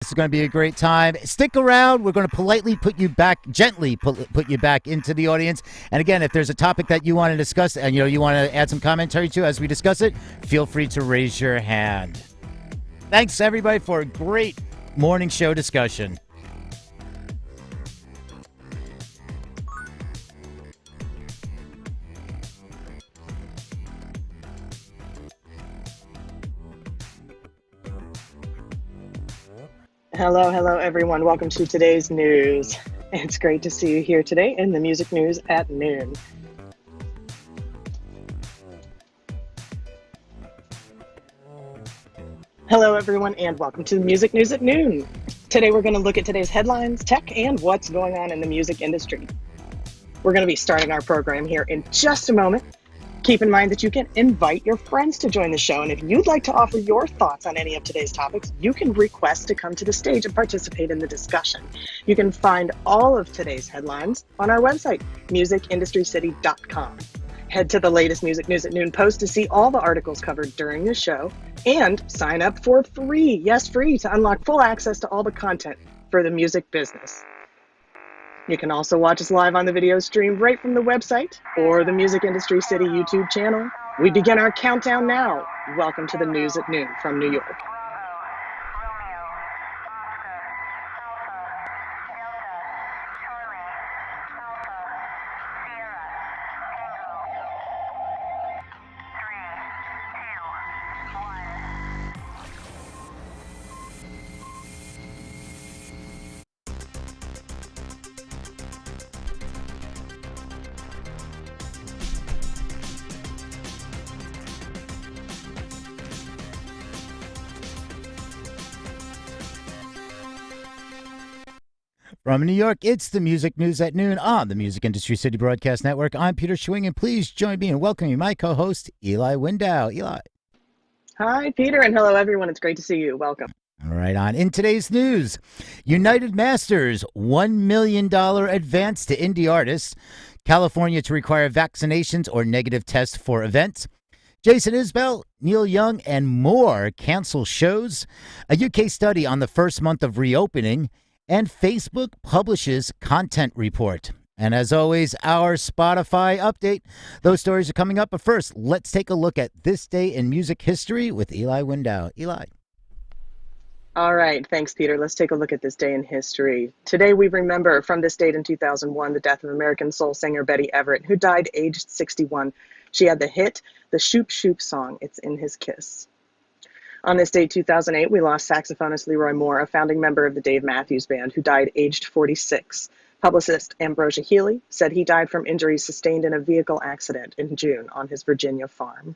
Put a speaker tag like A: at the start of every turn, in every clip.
A: This is going to be a great time. Stick around. We're going to politely gently put you back into the audience. And again, if there's a topic that you want to discuss and you want to add some commentary to as we discuss it, feel free to raise your hand. Thanks everybody for a great morning show discussion.
B: Hello, everyone. Welcome to today's news. It's great to see you here today in the Music News at noon. Hello, everyone, and welcome to the Music News at noon. Today, we're going to look at today's headlines, tech, and what's going on in the music industry. We're going to be starting our program here in just a moment. Keep in mind that you can invite your friends to join the show, and if you'd like to offer your thoughts on any of today's topics, you can request to come to the stage and participate in the discussion. You can find all of today's headlines on our website, musicindustrycity.com. Head to the latest Music News at Noon post to see all the articles covered during the show, and sign up for free, to unlock full access to all the content for the music business. You can also watch us live on the video stream right from the website or the Music Industry City YouTube channel. We begin our countdown now. Welcome to the News at Noon from New York.
A: From New York, it's the Music News at Noon on the Music Industry City Broadcast Network. I'm Peter Schwing, and please join me in welcoming my co-host, Eli Window. Eli.
B: Hi, Peter, and hello, everyone. It's great to see you. Welcome.
A: All right, on in today's news, UnitedMasters, $1 million advance to indie artists. California to require vaccinations or negative tests for events. Jason Isbell, Neil Young, and more cancel shows. A UK study on the first month of reopening. And Facebook publishes content report. And as always, our Spotify update. Those stories are coming up. But first, let's take a look at this day in music history with Eli Window. Eli.
B: All right. Thanks, Peter. Let's take a look at this day in history. Today, we remember from this date in 2001, the death of American soul singer Betty Everett, who died aged 61. She had the hit, the Shoop Shoop song, It's in His Kiss. On this date, 2008, we lost saxophonist Leroy Moore, a founding member of the Dave Matthews Band, who died aged 46. Publicist Ambrosia Healy said he died from injuries sustained in a vehicle accident in June on his Virginia farm.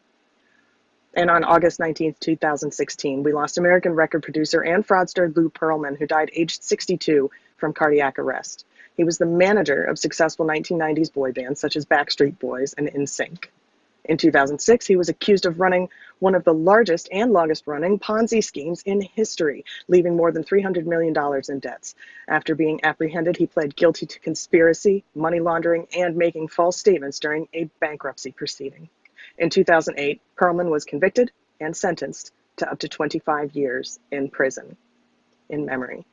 B: And on August 19, 2016, we lost American record producer and fraudster Lou Pearlman, who died aged 62 from cardiac arrest. He was the manager of successful 1990s boy bands such as Backstreet Boys and NSYNC. In 2006, he was accused of running one of the largest and longest-running Ponzi schemes in history, leaving more than $300 million in debts. After being apprehended, he pled guilty to conspiracy, money laundering, and making false statements during a bankruptcy proceeding. In 2008, Perlman was convicted and sentenced to up to 25 years in prison in memory.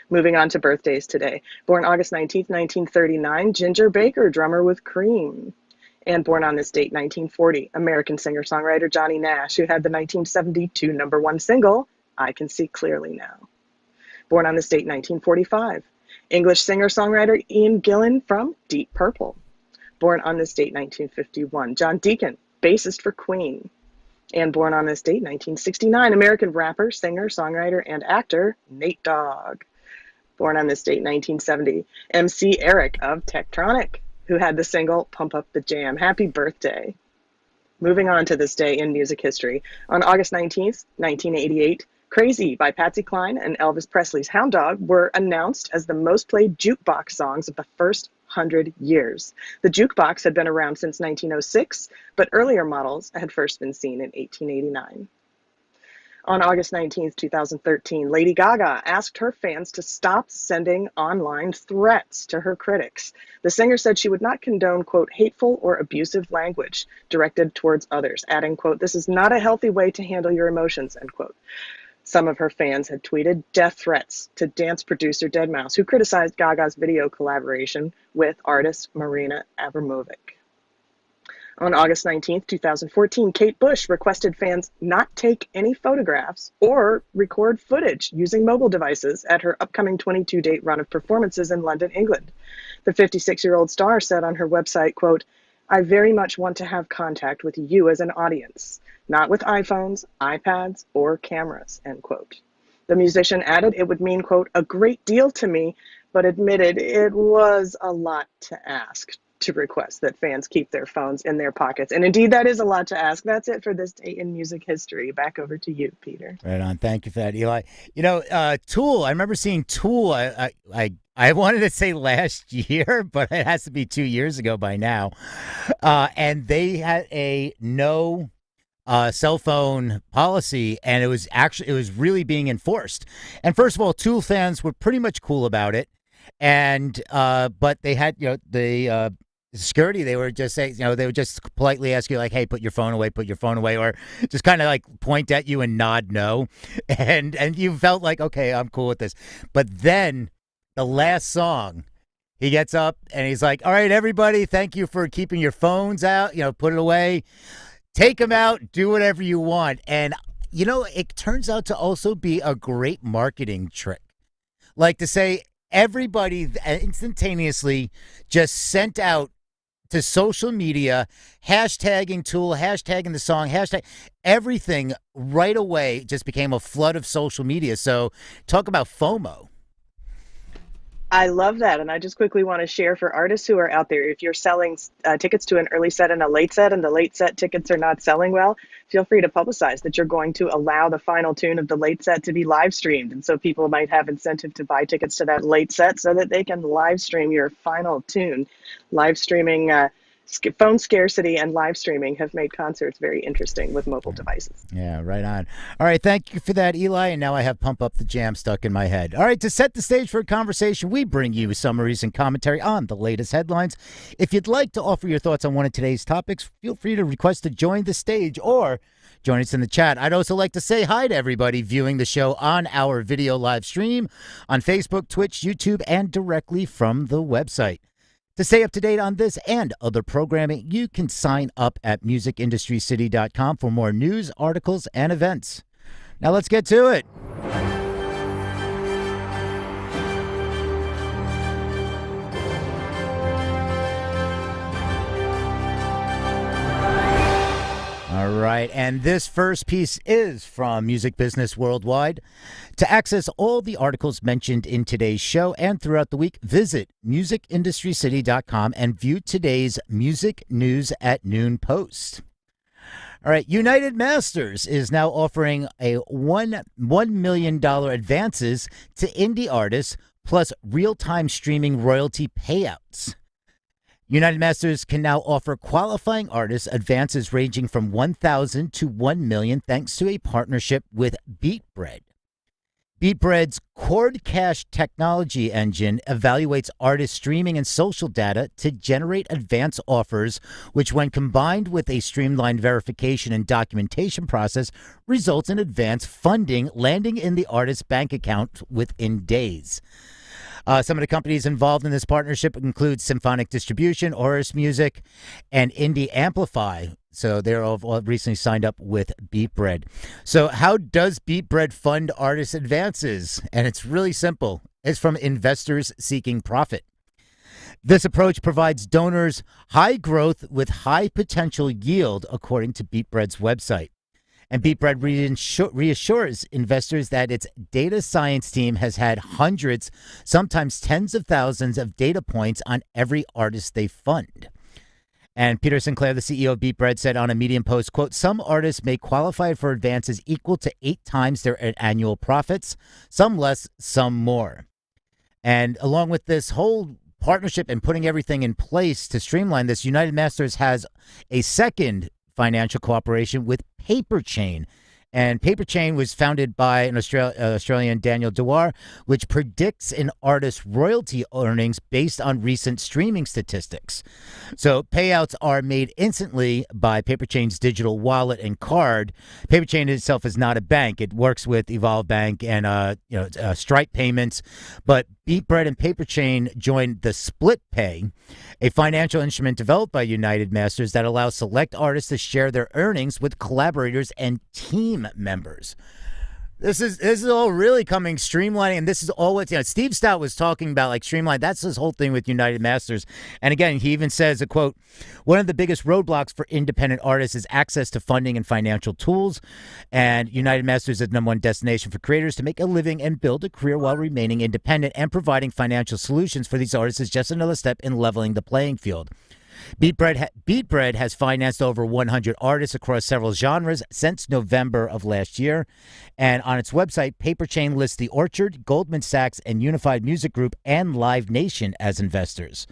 B: Moving on to birthdays today. Born August 19, 1939, Ginger Baker, drummer with Cream. And born on this date, 1940, American singer-songwriter Johnny Nash, who had the 1972 #1 single, I Can See Clearly Now. Born on this date, 1945, English singer-songwriter Ian Gillan from Deep Purple. Born on this date, 1951, John Deacon, bassist for Queen. And born on this date, 1969, American rapper, singer, songwriter, and actor Nate Dogg. Born on this date, 1970, MC Eric of Tektronic, who had the single Pump Up the Jam. Happy birthday. Moving on to this day in music history. On August 19th, 1988, Crazy by Patsy Cline and Elvis Presley's Hound Dog were announced as the most played jukebox songs of the first 100 years. The jukebox had been around since 1906, but earlier models had first been seen in 1889. On August 19, 2013, Lady Gaga asked her fans to stop sending online threats to her critics. The singer said she would not condone, quote, hateful or abusive language directed towards others, adding, quote, this is not a healthy way to handle your emotions, end quote. Some of her fans had tweeted death threats to dance producer deadmau5, who criticized Gaga's video collaboration with artist Marina Abramovic. On August 19, 2014, Kate Bush requested fans not take any photographs or record footage using mobile devices at her upcoming 22-date run of performances in London, England. The 56-year-old star said on her website, quote, "I very much want to have contact with you as an audience, not with iPhones, iPads, or cameras," end quote. The musician added it would mean, quote, "a great deal to me," but admitted it was a lot to ask to request that fans keep their phones in their pockets. And indeed, that is a lot to ask. That's it for this day in music history. Back over to you, Peter.
A: Right on. Thank you for that, Eli. You know, Tool, I remember seeing Tool, I wanted to say last year, but it has to be 2 years ago by now. And they had a no cell phone policy, and it was really being enforced. And first of all, Tool fans were pretty much cool about it. And but they had, the security, they were just saying, they would just politely ask you, like, hey, put your phone away, or just kind of like point at you and nod no. And you felt like, okay, I'm cool with this. But then the last song, he gets up and he's like, all right, everybody, thank you for keeping your phones out, put it away, take them out, do whatever you want. And, it turns out to also be a great marketing trick. Like to say, everybody instantaneously just sent out to social media, hashtagging Tool, hashtagging the song, hashtag everything right away. Just became a flood of social media. So talk about FOMO.
B: I love that. And I just quickly want to share for artists who are out there, if you're selling tickets to an early set and a late set, and the late set tickets are not selling well, feel free to publicize that you're going to allow the final tune of the late set to be live streamed. And so people might have incentive to buy tickets to that late set so that they can live stream your final tune. Live streaming, phone scarcity and live streaming have made concerts very interesting with mobile devices.
A: Yeah, right on. All right, thank you for that, Eli. And now I have Pump Up the Jam stuck in my head. All right, to set the stage for a conversation, we bring you summaries and commentary on the latest headlines. If you'd like to offer your thoughts on one of today's topics, feel free to request to join the stage or join us in the chat. I'd also like to say hi to everybody viewing the show on our video live stream on Facebook, Twitch, YouTube, and directly from the website. To stay up to date on this and other programming, you can sign up at musicindustrycity.com for more news, articles, and events. Now let's get to it. All right, and this first piece is from Music Business Worldwide. To access all the articles mentioned in today's show and throughout the week, visit musicindustrycity.com and view today's Music News at Noon post. All right, UnitedMasters is now offering a $1 million advances to indie artists plus real-time streaming royalty payouts. UnitedMasters can now offer qualifying artists advances ranging from $1,000 to $1 million thanks to a partnership with BeatBread. BeatBread's Chord Cache technology engine evaluates artist streaming and social data to generate advance offers, which when combined with a streamlined verification and documentation process, results in advance funding landing in the artist's bank account within days. Some of the companies involved in this partnership include Symphonic Distribution, Horus Music, and Indie Amplify. So they're all recently signed up with BeatBread. So how does BeatBread fund artist advances? And it's really simple. It's from investors seeking profit. This approach provides donors high growth with high potential yield, according to BeatBread's website. And BeatBread reassures investors that its data science team has had hundreds, sometimes tens of thousands of data points on every artist they fund. And Peter Sinclair, the CEO of BeatBread, said on a Medium post, quote, some artists may qualify for advances equal to 8 times their annual profits, some less, some more. And along with this whole partnership and putting everything in place to streamline this, UnitedMasters has a second financial cooperation with Paperchain, And Paperchain was founded by an Australian Daniel Dewar, which predicts an artist's royalty earnings based on recent streaming statistics. So payouts are made instantly by Paperchain's digital wallet and card. Paperchain itself is not a bank; it works with Evolve Bank and Stripe payments. But BeatBread and Paperchain joined the Split Pay, a financial instrument developed by UnitedMasters that allows select artists to share their earnings with collaborators and team members. This is all really coming streamlining, and this is all what Steve Stout was talking about, like streamline. That's his whole thing with UnitedMasters. And again, he even says, a quote, "One of the biggest roadblocks for independent artists is access to funding and financial tools. And UnitedMasters is the #1 destination for creators to make a living and build a career while remaining independent, and providing financial solutions for these artists is just another step in leveling the playing field." BeatBread has financed over 100 artists across several genres since November of last year. And on its website, Paperchain lists The Orchard, Goldman Sachs, and Unified Music Group and Live Nation as investors.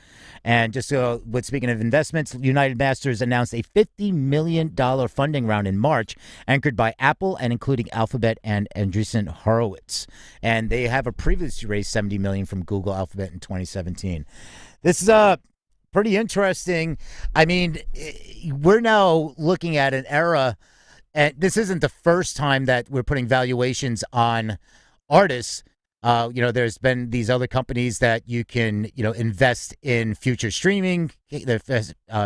A: And just speaking of investments, UnitedMasters announced a $50 million funding round in March, anchored by Apple and including Alphabet and Andreessen Horowitz. And they have previously raised $70 million from Google Alphabet in 2017. This is pretty interesting. I mean, we're now looking at an era, and this isn't the first time that we're putting valuations on artists. There's been these other companies that you can, invest in future streaming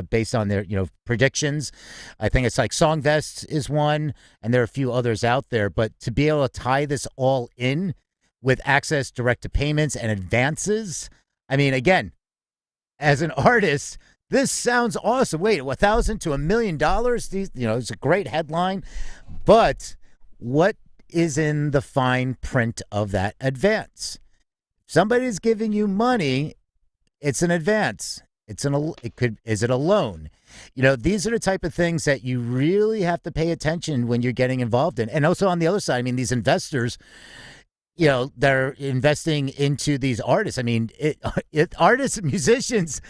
A: based on their, predictions. I think it's like Songvest is one, and there are a few others out there. But to be able to tie this all in with access direct to payments and advances, I mean, again, as an artist, this sounds awesome. Wait, $1,000 to $1 million? It's a great headline. But what is in the fine print of that advance? Somebody's giving you money. It's an advance. Is it a loan? These are the type of things that you really have to pay attention when you're getting involved in. And also on the other side, I mean, these investors, they're investing into these artists. I mean, artists, musicians,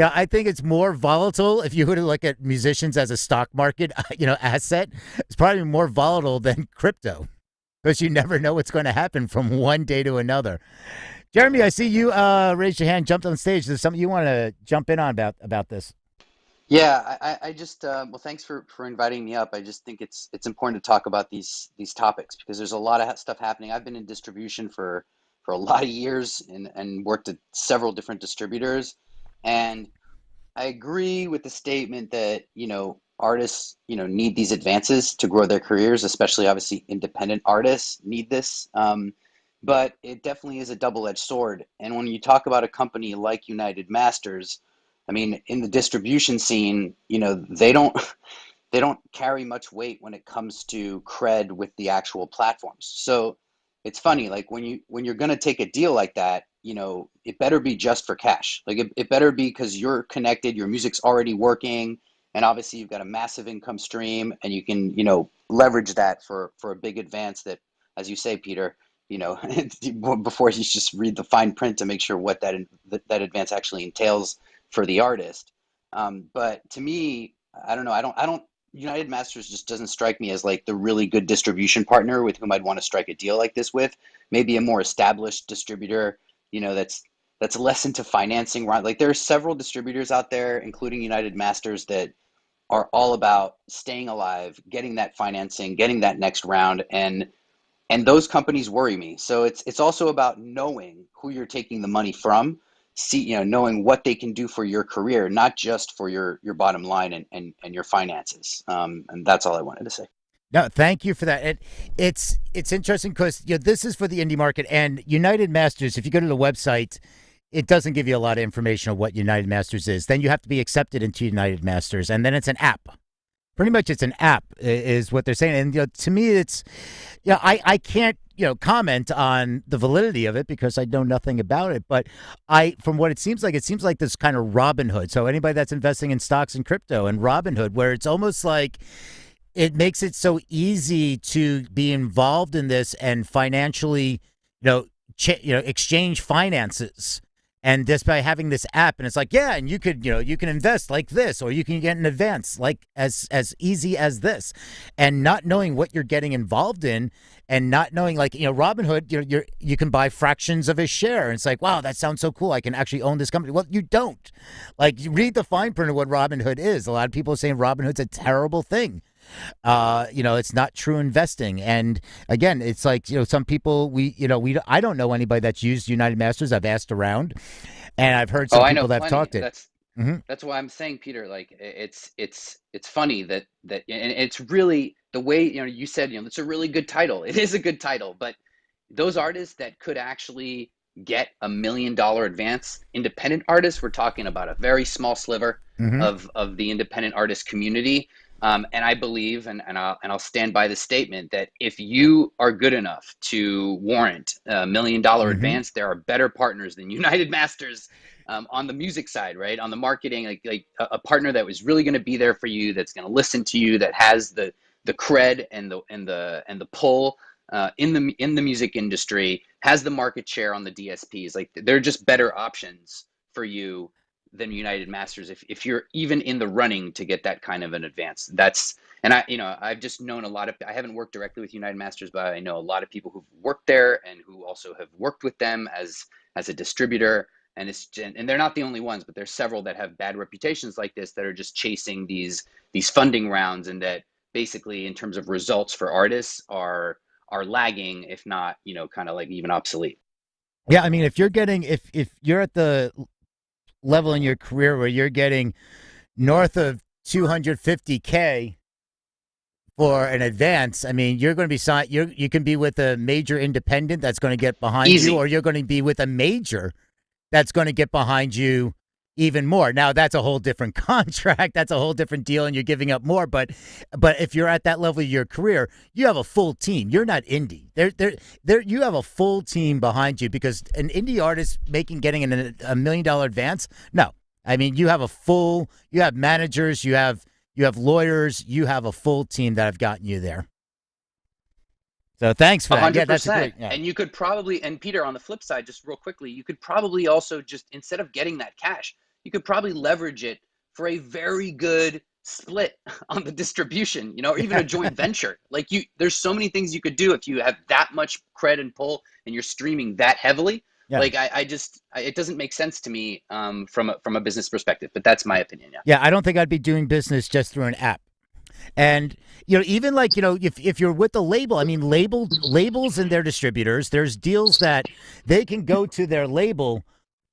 A: I think it's more volatile. If you were to look at musicians as a stock market, asset, it's probably more volatile than crypto, because you never know what's going to happen from one day to another. Jeremy, I see you raised your hand, jumped on stage. There's something you want to jump in on about this.
C: Yeah, I just well, thanks for inviting me up. I just think it's important to talk about these topics because there's a lot of stuff happening. I've been in distribution for a lot of years and worked at several different distributors, and I agree with the statement that artists need these advances to grow their careers, especially obviously independent artists need this. But it definitely is a double-edged sword. And when you talk about a company like UnitedMasters, I mean, in the distribution scene, they don't carry much weight when it comes to cred with the actual platforms. So it's funny, like when you're going to take a deal like that, it better be just for cash. Like it better be because you're connected, your music's already working, and obviously you've got a massive income stream, and you can leverage that for a big advance that, as you say, Peter, before you just read the fine print to make sure what that advance actually entails for the artist. But to me, I don't know. I don't. UnitedMasters just doesn't strike me as like the really good distribution partner with whom I'd want to strike a deal like this with. Maybe a more established distributor, that's less into financing. Right? Like there are several distributors out there, including UnitedMasters, that are all about staying alive, getting that financing, getting that next round, and those companies worry me. So it's also about knowing who you're taking the money from, knowing what they can do for your career, not just for your bottom line and your finances. And that's all I wanted to say.
A: No, thank you for that. It's interesting because this is for the indie market, and UnitedMasters, if you go to the website, it doesn't give you a lot of information on what UnitedMasters is. Then you have to be accepted into UnitedMasters, and then it's an app. Pretty much it's an app is what they're saying. And to me, it's, I can't, comment on the validity of it because I know nothing about it. But from what it seems like this kind of Robinhood. So anybody that's investing in stocks and crypto and Robinhood, where it's almost like it makes it so easy to be involved in this and financially, exchange finances. And just by having this app, and it's like, yeah, and you could, you can invest like this, or you can get an advance like as easy as this, and not knowing what you're getting involved in, and not knowing, like, Robinhood, you can buy fractions of a share, and it's like, wow, that sounds so cool. I can actually own this company. Well, you don't. Like, you read the fine print of what Robinhood is. A lot of people are saying Robinhood's a terrible thing. It's not true investing. And again, it's like, some people, I don't know anybody that's used United Masters. I've asked around, and I've heard
C: Oh,
A: some
C: I know
A: people that have
C: plenty.
A: talked it. Hmm.
C: That's why I'm saying, Peter, like it's funny that and it's really the way, you said, it's a really good title. It is a good title, but those artists that could actually get $1 million advance, independent artists, we're talking about a very small sliver
A: Hmm.
C: of the independent artist community. And I believe, and I'll stand by the statement that if you are good enough to warrant $1 million
A: Hmm.
C: advance, there are better partners than United Masters on the music side, right? On the marketing, like a partner that was really going to be there for you, that's going to listen to you, that has the cred and the pull in the music industry, has the market share on the DSPs. Like, they're just better options for you than United Masters if you're even in the running to get that kind of an advance. And I've just known a lot of, I haven't worked directly with United Masters, but I know a lot of people who've worked there and who also have worked with them as a distributor. And they're not the only ones, but there's several that have bad reputations like this, that are just chasing these funding rounds, and that basically, in terms of results for artists, are lagging, if not, kind of like even obsolete.
A: Yeah, I mean, if you're at the level in your career where you're getting north of 250K for an advance, I mean, you're going to be signed. You can be with a major independent that's going to get behind you, or
C: Easy.
A: you're going to be with a major that's going to get behind you even more. Now, that's a whole different contract. That's a whole different deal, and you're giving up more. But if you're at that level of your career, you have a full team. You're not indie. You have a full team behind you, because an indie artist getting a $1 million advance. No, I mean, you have managers, you have lawyers, you have a full team that have gotten you there. So thanks for
C: A
A: that. Yeah,
C: hundred
A: that's a
C: percent.
A: great. Yeah.
C: And you could probably, and Peter, on the flip side, just real quickly, you could probably also, just instead of getting that cash, you could probably leverage it for a very good split on the distribution, or even a joint venture. Like, there's so many things you could do if you have that much cred and pull and you're streaming that heavily.
A: Yeah.
C: Like, it doesn't make sense to me, from a business perspective, but that's my opinion. Yeah.
A: Yeah, I don't think I'd be doing business just through an app. And even like, if you're with the label, I mean, labels and their distributors, there's deals that they can go to their label,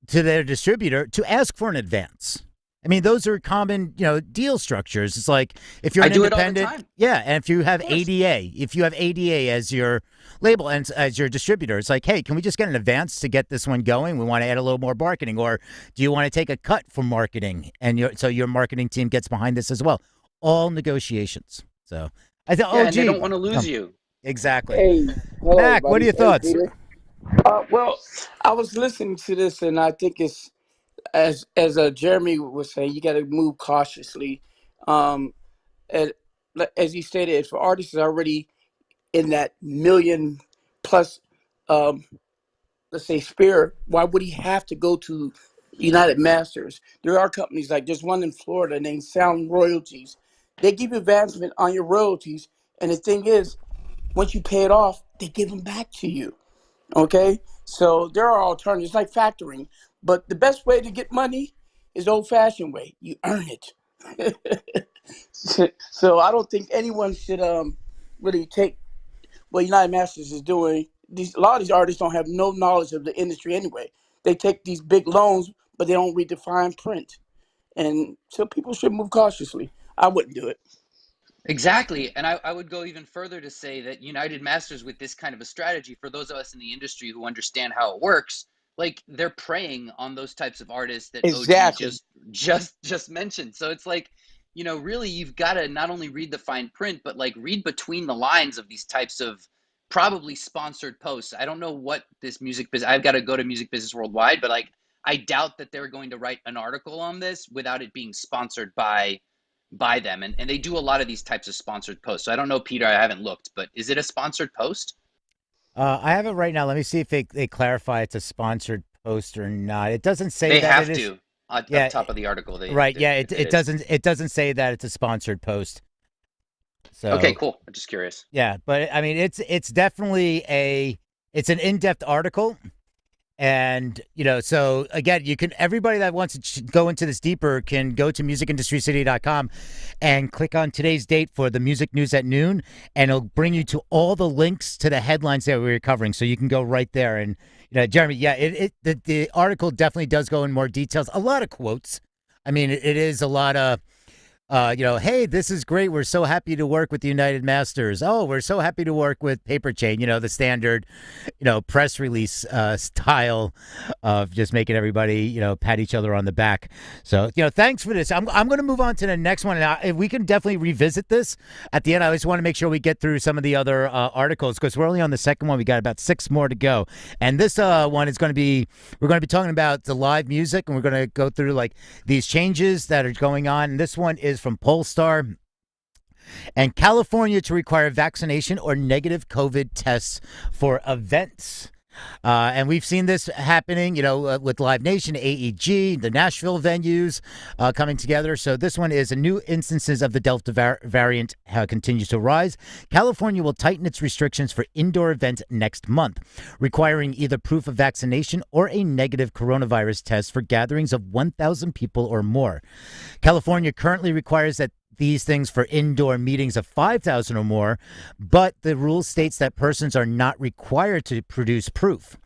A: to their distributor, to ask for an advance. I mean, those are common, deal structures. It's like, if you're
C: I
A: an
C: do it all the
A: independent,
C: time.
A: yeah, and if you
C: Of
A: have
C: course.
A: ADA as your label and as your distributor, it's like, hey, can we just get an advance to get this one going? We want to add a little more marketing, or do you want to take a cut from marketing, and so your marketing team gets behind this as well? All negotiations. So I thought,
C: Yeah,
A: oh,
C: and they don't
A: gee,
C: want to lose you.
A: exactly.
D: Hey, hello
A: Mac, what are
D: everybody.
A: your
D: Hey
A: thoughts?
D: Peter. Well, I was listening to this, and I think it's as Jeremy was saying, you got to move cautiously. Um, as, as you stated, if an artist is already in that million plus, um, let's say sphere, why would he have to go to United Masters? There are companies like there's one in Florida named Sound Royalties. They give you advancement on your royalties, and the thing is, once you pay it off, they give them back to you. Okay, so there are alternatives like factoring, but the best way to get money is old-fashioned way. You earn it. So I don't think anyone should really take what United Masters is doing. A lot of these artists don't have no knowledge of the industry anyway. They take these big loans, but they don't read the fine print, and so people should move cautiously. I wouldn't do it.
C: Exactly. And I would go even further to say that United Masters, with this kind of a strategy, for those of us in the industry who understand how it works, like, they're preying on those types of artists that OG
D: Exactly.
C: just mentioned. So it's like, really, you've got to not only read the fine print, but like read between the lines of these types of probably sponsored posts. I don't know what this music business, I've got to go to Music Business Worldwide, but like, I doubt that they're going to write an article on this without it being sponsored by them. And they do a lot of these types of sponsored posts. So I don't know, Peter, I haven't looked, but is it a sponsored post?
A: I have it right now. Let me see if they clarify it's a sponsored post or not. It doesn't say
C: They
A: that
C: have
A: it is.
C: to up
A: Yeah,
C: top of the article. They
A: right. Yeah,
C: if it
A: it
C: is.
A: doesn't say that it's a sponsored post.
C: Okay,
A: So
C: cool. I'm just curious.
A: yeah, but I mean, it's definitely it's an in-depth article. And, so again, everybody that wants to go into this deeper can go to musicindustrycity.com and click on today's date for the music news at noon. And it'll bring you to all the links to the headlines that we were covering. So you can go right there. And, Jeremy, yeah, the article definitely does go in more details. A lot of quotes. I mean, it is a lot of, hey, this is great. We're so happy to work with the UnitedMasters. Oh, we're so happy to work with Paper Chain. The standard, press release style of just making everybody, pat each other on the back. So, thanks for this. I'm going to move on to the next one. And we can definitely revisit this at the end. I just want to make sure we get through some of the other articles because we're only on the second one. We got about 6 more to go. And this one is going to be, we're going to be talking about the live music, and we're going to go through like these changes that are going on. And this one is from Polestar. And California to require vaccination or negative COVID tests for events. And we've seen this happening, with Live Nation, AEG, the Nashville venues coming together. So this one is a new instances of the Delta variant continues to rise. California will tighten its restrictions for indoor events next month, requiring either proof of vaccination or a negative coronavirus test for gatherings of 1,000 people or more. California currently requires that these things for indoor meetings of 5,000 or more, but the rule states that persons are not required to produce proof.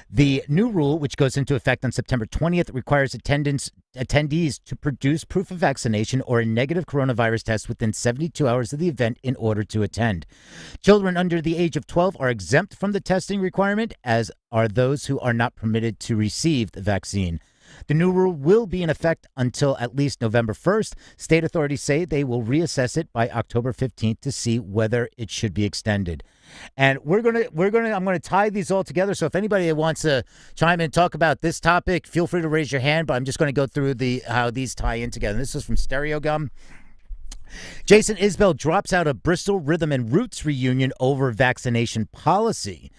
A: The new rule, which goes into effect on September 20th, requires attendees to produce proof of vaccination or a negative coronavirus test within 72 hours of the event in order to attend. Children under the age of 12 are exempt from the testing requirement, as are those who are not permitted to receive the vaccine. The new rule will be in effect until at least November 1st. State authorities say they will reassess it by October 15th to see whether it should be extended. And I'm going to tie these all together. So if anybody wants to chime in and talk about this topic, feel free to raise your hand, but I'm just going to go through how these tie in together. This is from Stereo Gum. Jason Isbell drops out of Bristol Rhythm and Roots reunion over vaccination policy.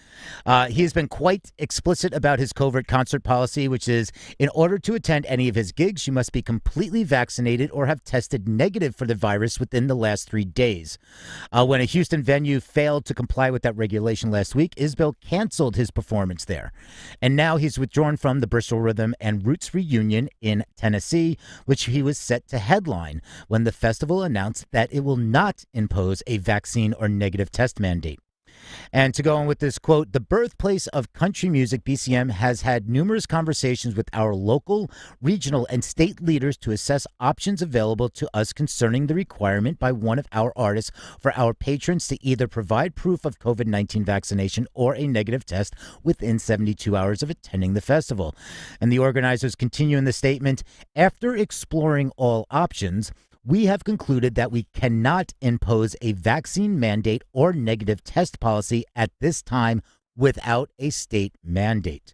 A: He has been quite explicit about his covert concert policy, which is in order to attend any of his gigs, you must be completely vaccinated or have tested negative for the virus within the last 3 days. When a Houston venue failed to comply with that regulation last week, Isbell canceled his performance there. And now he's withdrawn from the Bristol Rhythm and Roots reunion in Tennessee, which he was set to headline when the festival announced that it will not impose a vaccine or negative test mandate. And to go on with this quote, the birthplace of country music, BCM, has had numerous conversations with our local, regional, and state leaders to assess options available to us concerning the requirement by one of our artists for our patrons to either provide proof of COVID-19 vaccination or a negative test within 72 hours of attending the festival. And the organizers continue in the statement, after exploring all options, we have concluded that we cannot impose a vaccine mandate or negative test policy at this time without a state mandate.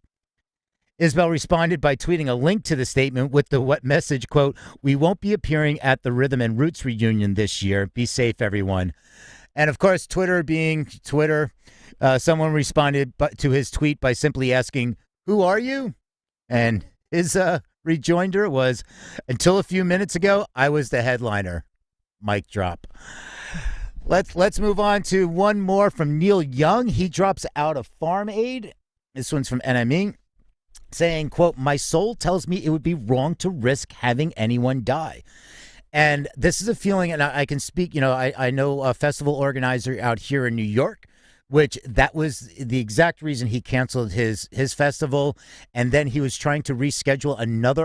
A: Isbell responded by tweeting a link to the statement with the what message, quote, we won't be appearing at the Rhythm and Roots reunion this year. Be safe, everyone. And of course, Twitter being Twitter, someone responded to his tweet by simply asking, who are you? And his rejoinder was, until a few minutes ago, I was the headliner. Mic drop. Let's move on to one more from Neil Young. He drops out of Farm Aid. This one's from NME, saying, quote, my soul tells me it would be wrong to risk having anyone die. And this is a feeling, and I can speak, I know a festival organizer out here in New York, which that was the exact reason he canceled his festival. And then he was trying to reschedule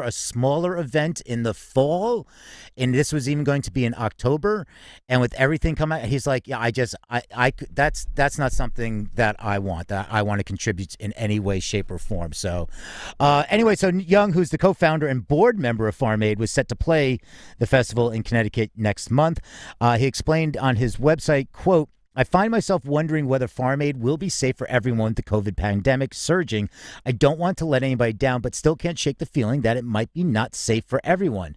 A: a smaller event in the fall. And this was even going to be in October. And with everything coming out, he's like, yeah, that's not something that I want to contribute in any way, shape, or form. So anyway, so Young, who's the co-founder and board member of Farm Aid, was set to play the festival in Connecticut next month. He explained on his website, quote, I find myself wondering whether Farm Aid will be safe for everyone with the COVID pandemic surging. I don't want to let anybody down, but still can't shake the feeling that it might be not safe for everyone.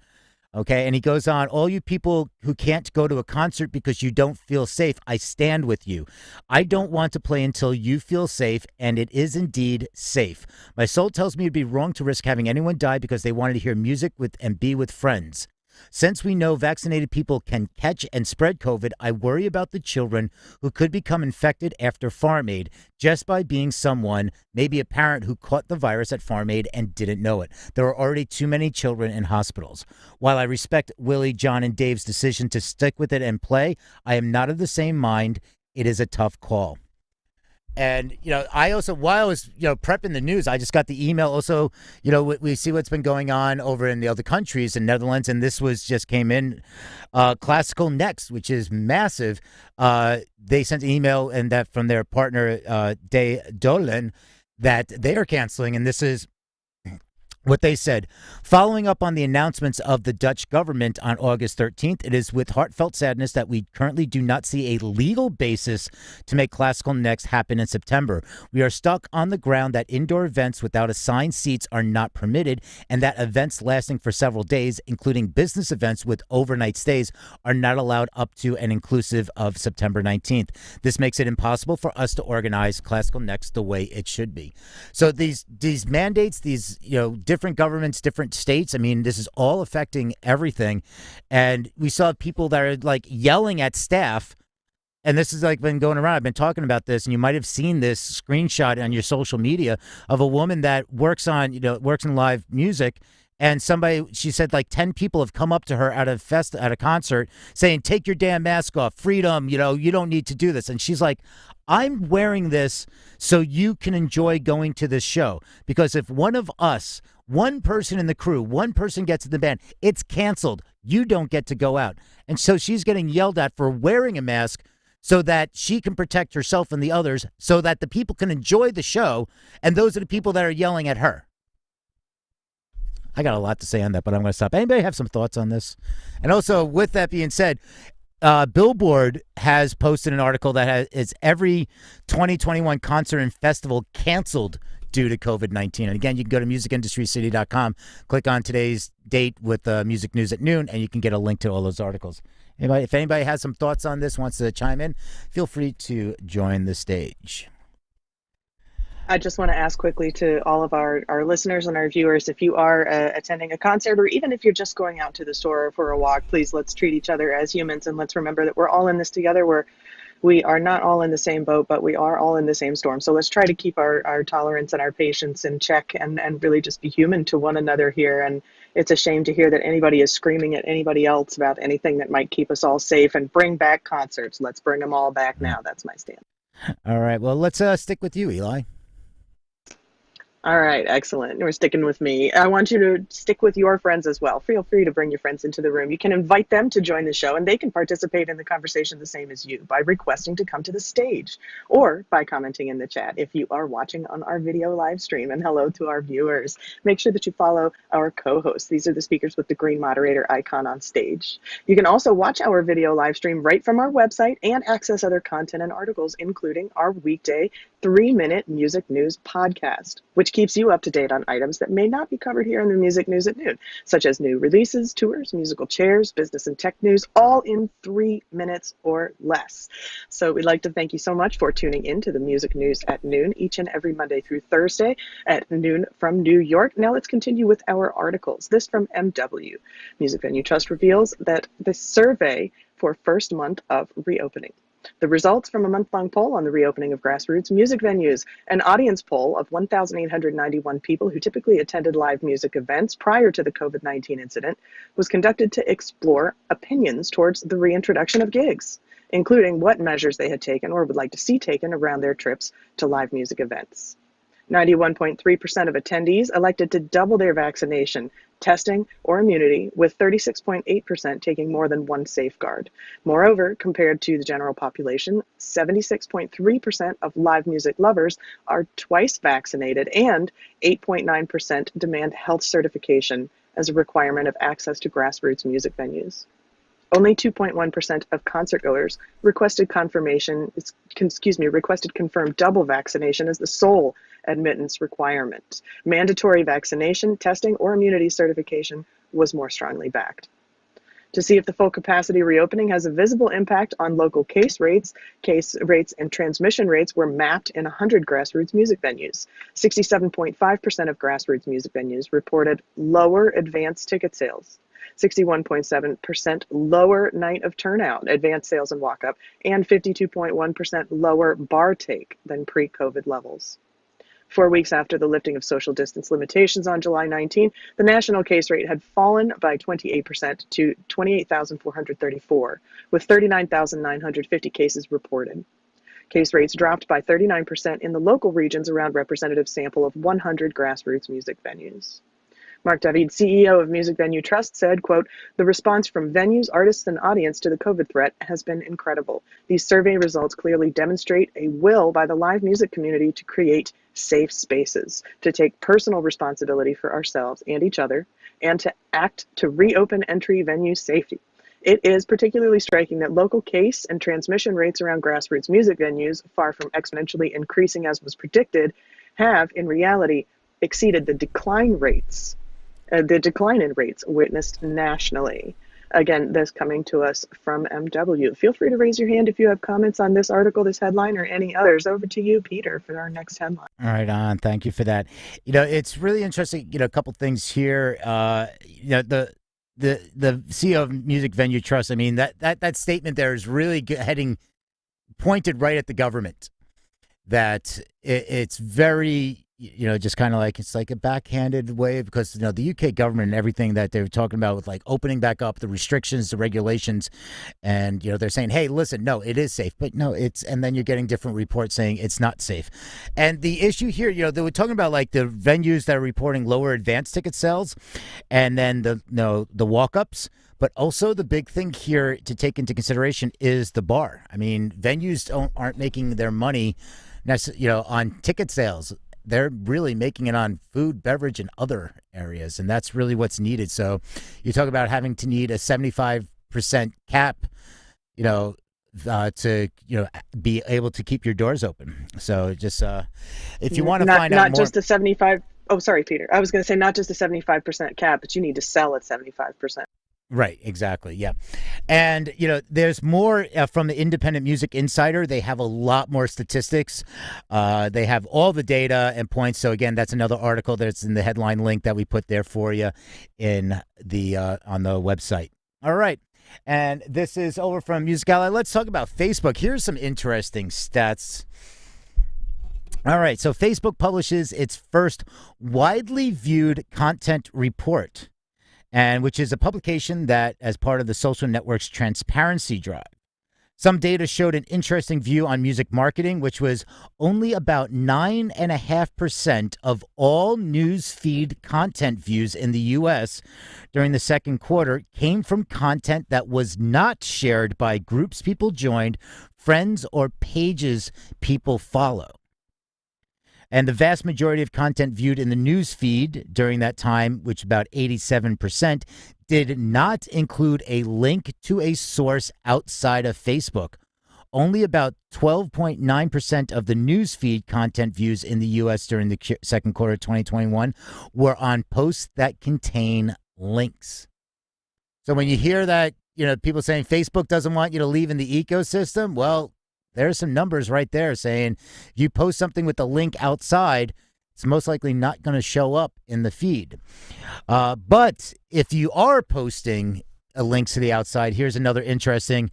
A: Okay. And he goes on, all you people who can't go to a concert because you don't feel safe, I stand with you. I don't want to play until you feel safe, and it is indeed safe. My soul tells me it'd be wrong to risk having anyone die because they wanted to hear music with and be with friends. Since we know vaccinated people can catch and spread COVID, I worry about the children who could become infected after Farm Aid just by being someone, maybe a parent who caught the virus at Farm Aid and didn't know it. There are already too many children in hospitals. While I respect Willie, John, and Dave's decision to stick with it and play, I am not of the same mind. It is a tough call. And, I also, while I was, prepping the news, I just got the email. Also, we see what's been going on over in the other countries in Netherlands. And this just came in. Classical Next, which is massive. They sent an email and that from their partner, De Dolen, that they are canceling. And this is what they said. Following up on the announcements of the Dutch government on August 13th, it is with heartfelt sadness that we currently do not see a legal basis to make Classical Next happen in September. We are stuck on the ground that indoor events without assigned seats are not permitted, and that events lasting for several days, including business events with overnight stays, are not allowed up to and inclusive of September 19th. This makes it impossible for us to organize Classical Next the way it should be. So these mandates, these different governments, different states. I mean, this is all affecting everything. And we saw people that are like yelling at staff. And this has been going around. I've been talking about this, and you might have seen this screenshot on your social media of a woman that works in live music. And she said 10 people have come up to her at a concert saying, take your damn mask off, freedom, you don't need to do this. And she's like, I'm wearing this so you can enjoy going to this show. Because if one of us, one person in the crew, one person gets in the band, it's canceled. You don't get to go out. And so she's getting yelled at for wearing a mask so that she can protect herself and the others so that the people can enjoy the show. And those are the people that are yelling at her. I got a lot to say on that, but I'm going to stop. Anybody have some thoughts on this? And also, with that being said, Billboard has posted an article that is every 2021 concert and festival canceled due to COVID-19. And again, you can go to musicindustrycity.com, click on today's date with Music News at noon, and you can get a link to all those articles. If anybody has some thoughts on this, wants to chime in, feel free to join the stage.
B: I just want to ask quickly to all of our listeners and our viewers, if you are attending a concert or even if you're just going out to the store for a walk, please let's treat each other as humans, and let's remember that we're all in this together. We are not all in the same boat, but we are all in the same storm. So let's try to keep our tolerance and our patience in check and really just be human to one another here. And it's a shame to hear that anybody is screaming at anybody else about anything that might keep us all safe. And bring back concerts. Let's bring them all back now. That's my stand.
A: All right. Well, let's stick with you, Eli.
B: All right, excellent. We're sticking with me. I want you to stick with your friends as well. Feel free to bring your friends into the room. You can invite them to join the show, and they can participate in the conversation the same as you by requesting to come to the stage or by commenting in the chat if you are watching on our video live stream. And hello to our viewers. Make sure that you follow our co-hosts. These are the speakers with the green moderator icon on stage. You can also watch our video live stream right from our website and access other content and articles, including our weekday 3-minute Music News podcast, which keeps you up to date on items that may not be covered here in the Music News at noon, such as new releases, tours, musical chairs, business and tech news, all in 3 minutes or less. So we'd like to thank you so much for tuning in to the Music News at noon each and every Monday through Thursday at noon from New York. Now let's continue with our articles. This from MW. Music Venue Trust reveals that the survey for first month of reopening. The results from a month-long poll on the reopening of grassroots music venues, an audience poll of 1,891 people who typically attended live music events prior to the COVID-19 incident, was conducted to explore opinions towards the reintroduction of gigs, including what measures they had taken or would like to see taken around their trips to live music events. 91.3% of attendees elected to double their vaccination, testing, or immunity, with 36.8% taking more than one safeguard. Moreover, compared to the general population, 76.3% of live music lovers are twice vaccinated, and 8.9% demand health certification as a requirement of access to grassroots music venues. Only 2.1% of concertgoers requested confirmed double vaccination as the sole admittance requirement. Mandatory vaccination, testing, or immunity certification was more strongly backed. to see if the full capacity reopening has a visible impact on local case rates and transmission rates were mapped in 100 grassroots music venues. 67.5% of grassroots music venues reported lower advance ticket sales, 61.7% lower night of turnout, advance sales and walk up, and 52.1% lower bar take than pre-COVID levels. 4 weeks after the lifting of social distance limitations on July 19, the national case rate had fallen by 28% to 28,434, with 39,950 cases reported. Case rates dropped by 39% in the local regions around representative sample of 100 grassroots music venues. Mark David, CEO of Music Venue Trust, said, quote, "The response from venues, artists, and audience to the COVID threat has been incredible. These survey results clearly demonstrate a will by the live music community to create safe spaces, to take personal responsibility for ourselves and each other, and to act to reopen entry venue safety. It is particularly striking that local case and transmission rates around grassroots music venues, far from exponentially increasing as was predicted, have, in reality, exceeded the decline in rates witnessed nationally." Again, this coming to us from MW. Feel free to raise your hand if you have comments on this article, this headline, or any others. Over to you, Peter, for our next headline.
A: All right, on. Thank you for that. It's really interesting. A couple things here. The CEO of Music Venue Trust. I mean, that statement there is really heading pointed right at the government. That it's very, just kind of like, it's like a backhanded way, because, the UK government and everything that they're talking about with like opening back up, the restrictions, the regulations, and, they're saying, hey, listen, no, it is safe, but no, and then you're getting different reports saying it's not safe. And the issue here, they were talking about like the venues that are reporting lower advance ticket sales, and then the walk-ups. But also the big thing here to take into consideration is the bar. I mean, venues aren't making their money on ticket sales. They're really making it on food, beverage, and other areas, and that's really what's needed. So you talk about having to need a 75% cap, to be able to keep your doors open. So just if you want to find out more,
B: not just a 75. Oh, sorry, Peter. I was going to say not just a 75% cap, but you need to sell at 75%.
A: Right, exactly. Yeah. And, there's more from the Independent Music Insider. They have a lot more statistics. They have all the data and points. So, again, that's another article that's in the headline link that we put there for you in the on the website. All right. And this is over from Music Ally. Let's talk about Facebook. Here's some interesting stats. All right. So Facebook publishes its first widely viewed content report, and which is a publication that as part of the social network's transparency drive. Some data showed an interesting view on music marketing, which was only about 9.5% of all news feed content views in the U.S. during the second quarter came from content that was not shared by groups people joined, friends, or pages people follow. And the vast majority of content viewed in the news feed during that time, which about 87%, did not include a link to a source outside of Facebook. Only about 12.9% of the news feed content views in the U.S. during the second quarter of 2021 were on posts that contain links. So when you hear that, people saying Facebook doesn't want you to leave in the ecosystem, well, there's some numbers right there saying if you post something with a link outside, it's most likely not going to show up in the feed. But if you are posting a link to the outside, here's another interesting,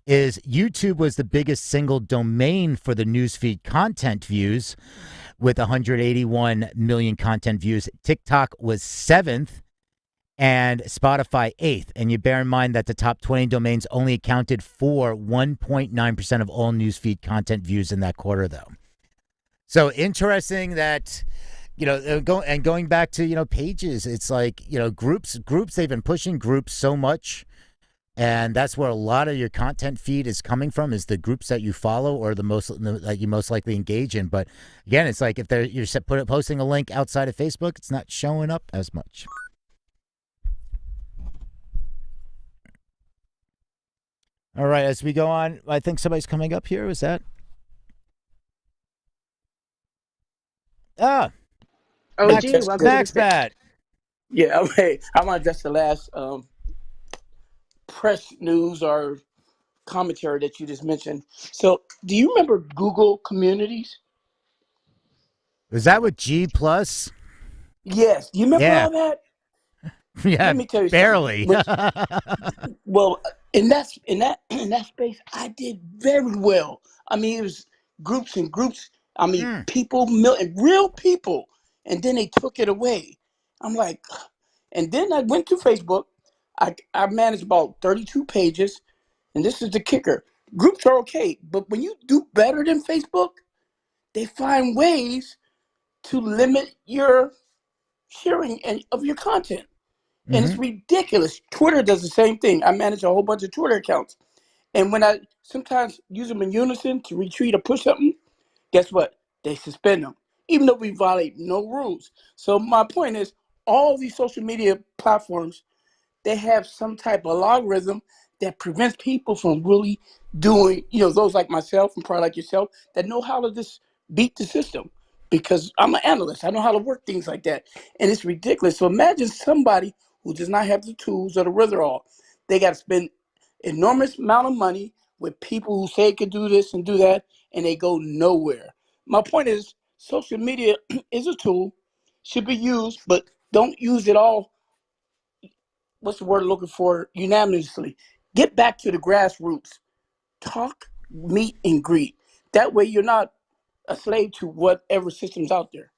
A: is YouTube was the biggest single domain for the newsfeed content views with 181 million content views. TikTok was 7th. And Spotify 8th. And you bear in mind that the top 20 domains only accounted for 1.9% of all newsfeed content views in that quarter, though. So interesting that, going back to, pages, it's like, groups, they've been pushing groups so much. And that's where a lot of your content feed is coming from, is the groups that you follow or that you most likely engage in. But again, it's like if you're posting a link outside of Facebook, it's not showing up as much. All right, as we go on, I think somebody's coming up here. Was that?
B: Oh,
D: Max,
B: gee,
D: that's
B: welcome
D: good.
B: to the
A: Max
B: stage.
A: Bat.
D: Yeah, okay. I'm on just the last press news or commentary that you just mentioned. So, do you remember Google Communities?
A: Was that with G plus?
D: Yes. Do you remember
A: Yeah.
D: all that?
A: Yeah,
D: Let me tell you something.
A: barely.
D: Well, in that space, I did very well. I mean, it was groups and groups. I mean,
A: Mm.
D: people, real people, and then they took it away. I'm like, and then I went to Facebook. I managed about 32 pages, and this is the kicker: groups are okay, but when you do better than Facebook, they find ways to limit your sharing and of your content. And
A: Hmm.
D: it's ridiculous. Twitter does the same thing. I manage a whole bunch of Twitter accounts. And when I sometimes use them in unison to retweet or push something, guess what? They suspend them, even though we violate no rules. So my point is, all these social media platforms, they have some type of algorithm that prevents people from really doing, those like myself and probably like yourself that know how to just beat the system. Because I'm an analyst, I know how to work things like that, and it's ridiculous. So imagine somebody who does not have the tools or the wherewithal. They got to spend enormous amount of money with people who say can do this and do that, and they go nowhere. My point is, social media is a tool, should be used, but don't use it all, what's the word I'm looking for, unanimously. Get back to the grassroots. Talk, meet, and greet. That way you're not a slave to whatever system's out there.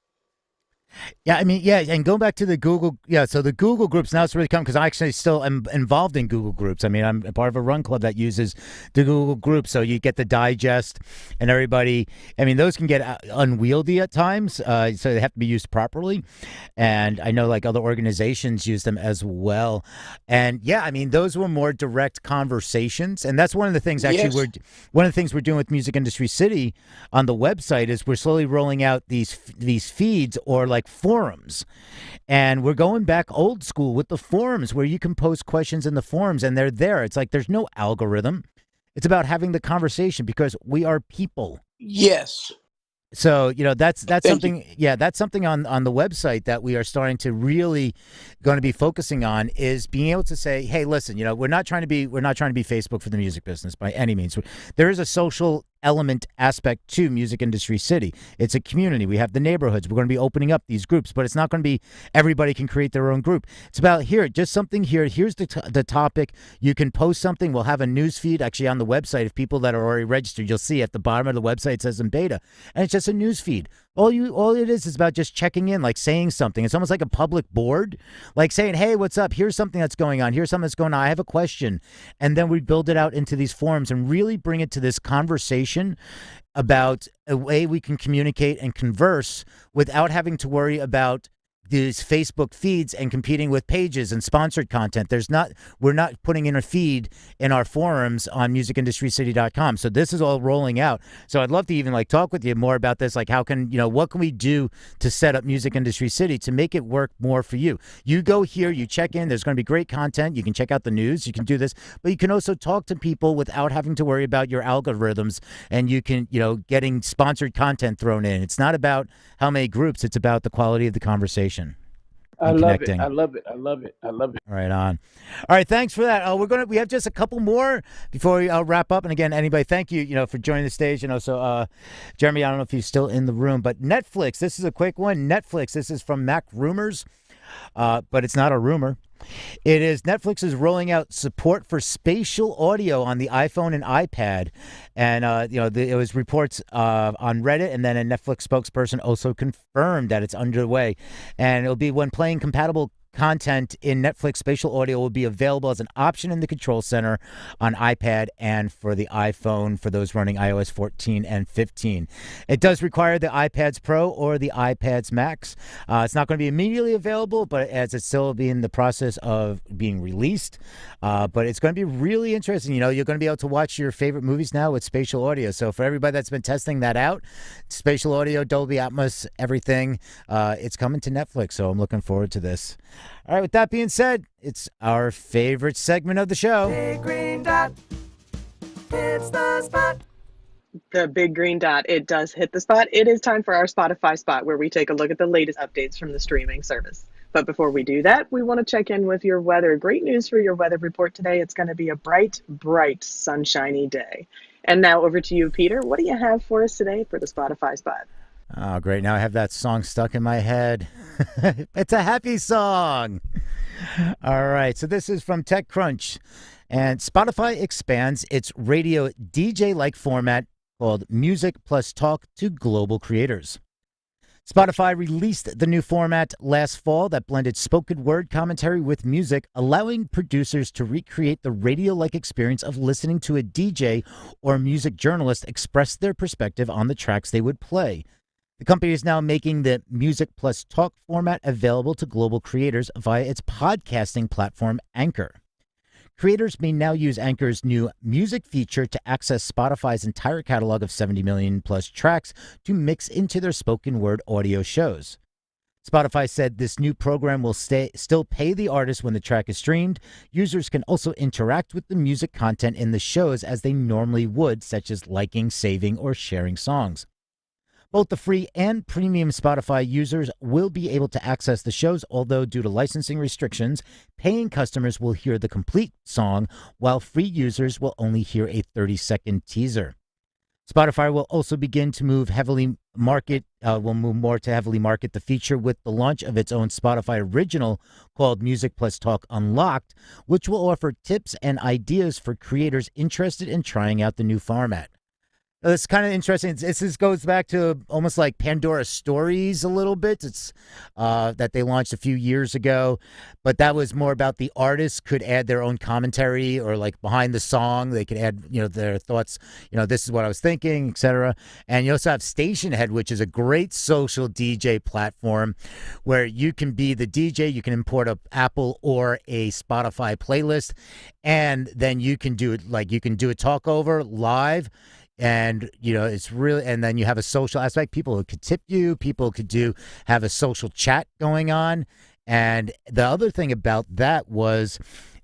A: Yeah, I mean, yeah, and going back to the Google, yeah, so the Google groups now it's really come because I actually still am involved in Google groups. I mean, I'm a part of a run club that uses the Google group, so you get the digest and everybody. I mean, those can get unwieldy at times, so they have to be used properly. And I know like other organizations use them as well. And yeah, I mean, those were more direct conversations, and that's one of the things actually
D: Yes.
A: one of the things we're doing with Music Industry City on the website is we're slowly rolling out these feeds or like forums, and we're going back old school with the forums where you can post questions in the forums and they're there. It's like there's no algorithm. It's about having the conversation because we are people.
D: Yes.
A: So that's
D: Thank you.
A: something. Yeah, that's something on the website that we are starting to really going to be focusing on is being able to say, hey, listen, we're not trying to be Facebook for the music business by any means. There is a social element aspect to Music Industry City. It's a community. We have the neighborhoods. We're going to be opening up these groups, but it's not going to be everybody can create their own group. It's about here, just something here. Here's the topic. You can post something. We'll have a news feed actually on the website of people that are already registered. You'll see at the bottom of the website it says in beta, and it's just a news feed. All it is about just checking in, like saying something. It's almost like a public board, like saying, "Hey, what's up? Here's something that's going on. Here's something that's going on. I have a question," and then we build it out into these forums and really bring it to this conversation about a way we can communicate and converse without having to worry about these Facebook feeds and competing with pages and sponsored content. We're not putting in a feed in our forums on musicindustrycity.com. So this is all rolling out. So I'd love to even like talk with you more about this. Like what can we do to set up Music Industry City to make it work more for you? You go here, you check in, there's going to be great content. You can check out the news, you can do this, but you can also talk to people without having to worry about your algorithms and you can, getting sponsored content thrown in. It's not about how many groups, it's about the quality of the conversation
D: I
A: and
D: love it.
A: connecting.
D: I love it. I love it. I love it.
A: Right on. All right, thanks for that. We have just a couple more before we wrap up. And again, anybody, thank you, for joining the stage. So Jeremy, I don't know if you're still in the room, but Netflix. This is a quick one. Netflix. This is from Mac Rumors, but it's not a rumor. It is Netflix is rolling out support for spatial audio on the iPhone and iPad, and it was reports on Reddit, and then a Netflix spokesperson also confirmed that it's underway, and it'll be when playing compatible content in Netflix. Spatial audio will be available as an option in the control center on iPad and for the iPhone for those running iOS 14 and 15. It does require the iPads Pro or the iPads Max. It's not going to be immediately available, but as it's still in the process of being released. But it's going to be really interesting. You're going to be able to watch your favorite movies now with spatial audio. So for everybody that's been testing that out, spatial audio, Dolby Atmos, everything, it's coming to Netflix. So I'm looking forward to this. All right, with that being said, it's our favorite segment of the show.
E: Big green dot hits the spot.
B: The big green dot, it does hit the spot. It is time for our Spotify spot where we take a look at the latest updates from the streaming service. But before we do that, we want to check in with your weather. Great news for your weather report today. It's going to be a bright, bright, sunshiny day. And now over to you, Peter. What do you have for us today for the Spotify Spot?
A: Oh, great. Now I have that song stuck in my head. It's a happy song. All right. So this is from TechCrunch. And Spotify expands its radio DJ-like format called Music Plus Talk to global creators. Spotify released the new format last fall that blended spoken word commentary with music, allowing producers to recreate the radio-like experience of listening to a DJ or music journalist express their perspective on the tracks they would play. The company is now making the Music Plus Talk format available to global creators via its podcasting platform, Anchor. Creators may now use Anchor's new music feature to access Spotify's entire catalog of 70 million plus tracks to mix into their spoken word audio shows. Spotify said this new program will still pay the artist when the track is streamed. Users can also interact with the music content in the shows as they normally would, such as liking, saving, or sharing songs. Both the free and premium Spotify users will be able to access the shows, although due to licensing restrictions, paying customers will hear the complete song, while free users will only hear a 30-second teaser. Spotify will also begin to move more to heavily market the feature with the launch of its own Spotify original called Music Plus Talk Unlocked, which will offer tips and ideas for creators interested in trying out the new format. It's kind of interesting. This goes back to almost like Pandora Stories a little bit. It's that they launched a few years ago, but that was more about the artists could add their own commentary or like behind the song. They could add, their thoughts, this is what I was thinking, etc. And you also have Station Head, which is a great social DJ platform where you can be the DJ. You can import a Apple or a Spotify playlist, and then you can do it like you can do a talk over live. And, it's really, and then you have a social aspect. People could tip you. People could have a social chat going on. And the other thing about that was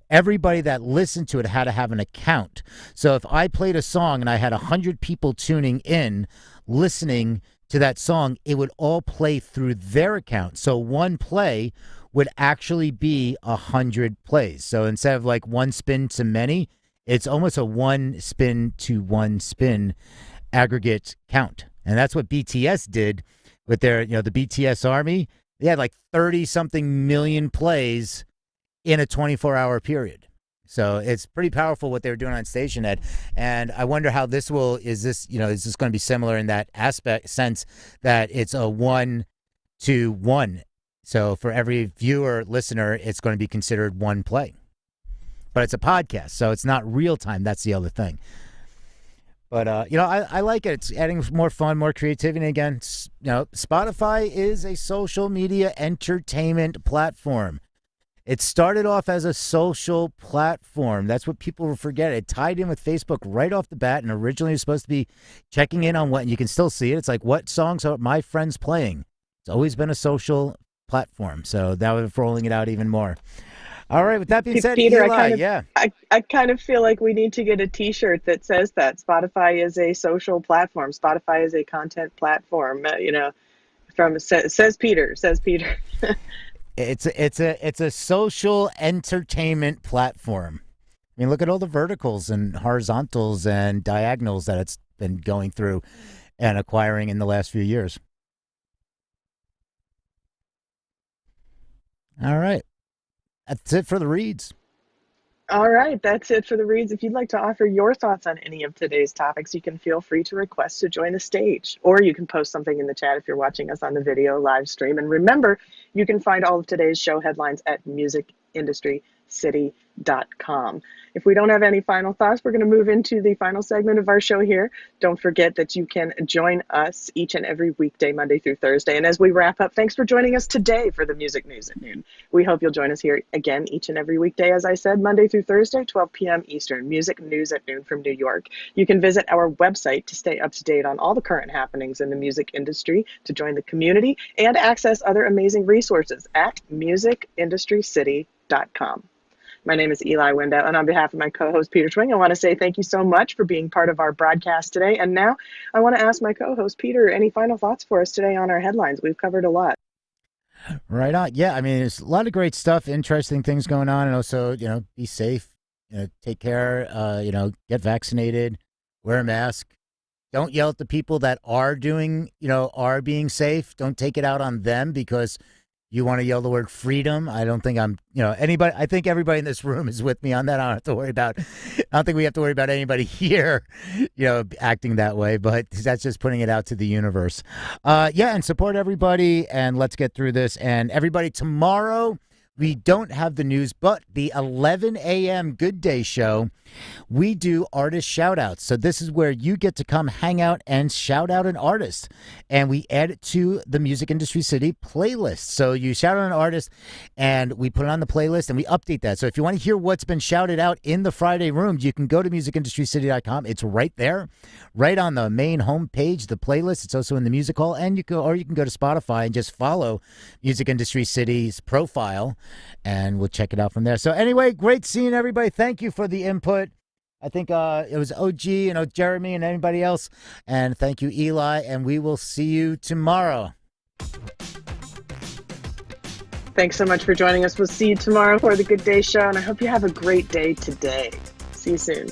A: everybody that listened to it had to have an account. So if I played a song and I had 100 people tuning in, listening to that song, it would all play through their account. So one play would actually be 100 plays. So instead of like one spin to many, it's almost a one spin to one spin aggregate count. And that's what BTS did with their, the BTS Army. They had like 30 something million plays in a 24-hour period. So it's pretty powerful what they were doing on Station Head. And I wonder how is this going to be similar in that sense that it's a 1 to 1. So for every viewer, listener, it's going to be considered one play. But it's a podcast, so it's not real time. That's the other thing. But, I like it. It's adding more fun, more creativity. And again, Spotify is a social media entertainment platform. It started off as a social platform. That's what people forget. It tied in with Facebook right off the bat, and originally it was supposed to be checking in on what, and you can still see it. It's like, what songs are my friends playing? It's always been a social platform. So now we're rolling it out even more. All right. With that being said,
B: Peter,
A: Eli,
B: I kind of feel like we need to get a T-shirt that says that Spotify is a social platform. Spotify is a content platform. Says Peter.
A: It's a social entertainment platform. I mean, look at all the verticals and horizontals and diagonals that it's been going through and acquiring in the last few years. All right. That's it for the reads.
B: All right, that's it for the reads. If you'd like to offer your thoughts on any of today's topics, you can feel free to request to join the stage, or you can post something in the chat if you're watching us on the video live stream. And remember, you can find all of today's show headlines at musicindustrycity.com. If we don't have any final thoughts, we're going to move into the final segment of our show here. Don't forget that you can join us each and every weekday, Monday through Thursday. And as we wrap up, thanks for joining us today for the Music News at noon. We hope you'll join us here again each and every weekday, as I said, Monday through Thursday, 12 p.m. Eastern, Music News at noon from New York. You can visit our website to stay up to date on all the current happenings in the music industry, to join the community, and access other amazing resources at musicindustrycity.com. My name is Eli Wendell, and on behalf of my co-host Peter Twing, I want to say thank you so much for being part of our broadcast today. And now I want to ask my co-host Peter, any final thoughts for us today on our headlines? We've covered a lot.
A: Right on. Yeah, I mean, there's a lot of great stuff, interesting things going on, and also, be safe, take care, get vaccinated, wear a mask. Don't yell at the people that are doing, are being safe. Don't take it out on them because you want to yell the word freedom. I don't think I'm, anybody. I think everybody in this room is with me on that. I don't have to worry about. I don't think we have to worry about anybody here, acting that way. But that's just putting it out to the universe. Yeah, and support everybody, and let's get through this. And everybody, tomorrow we don't have the news, but the 11 a.m. Good Day show, we do artist shout outs. So this is where you get to come hang out and shout out an artist. And we add it to the Music Industry City playlist. So you shout out an artist and we put it on the playlist and we update that. So if you want to hear what's been shouted out in the Friday rooms, you can go to musicindustrycity.com. It's right there, right on the main homepage, the playlist. It's also in the music hall. And you can go to Spotify and just follow Music Industry City's profile, and we'll check it out from there. So anyway, great seeing everybody. Thank you for the input. I think it was OG, Jeremy and anybody else. And thank you, Eli. And we will see you tomorrow.
B: Thanks so much for joining us. We'll see you tomorrow for the Good Day Show, and I hope you have a great day today. See you soon.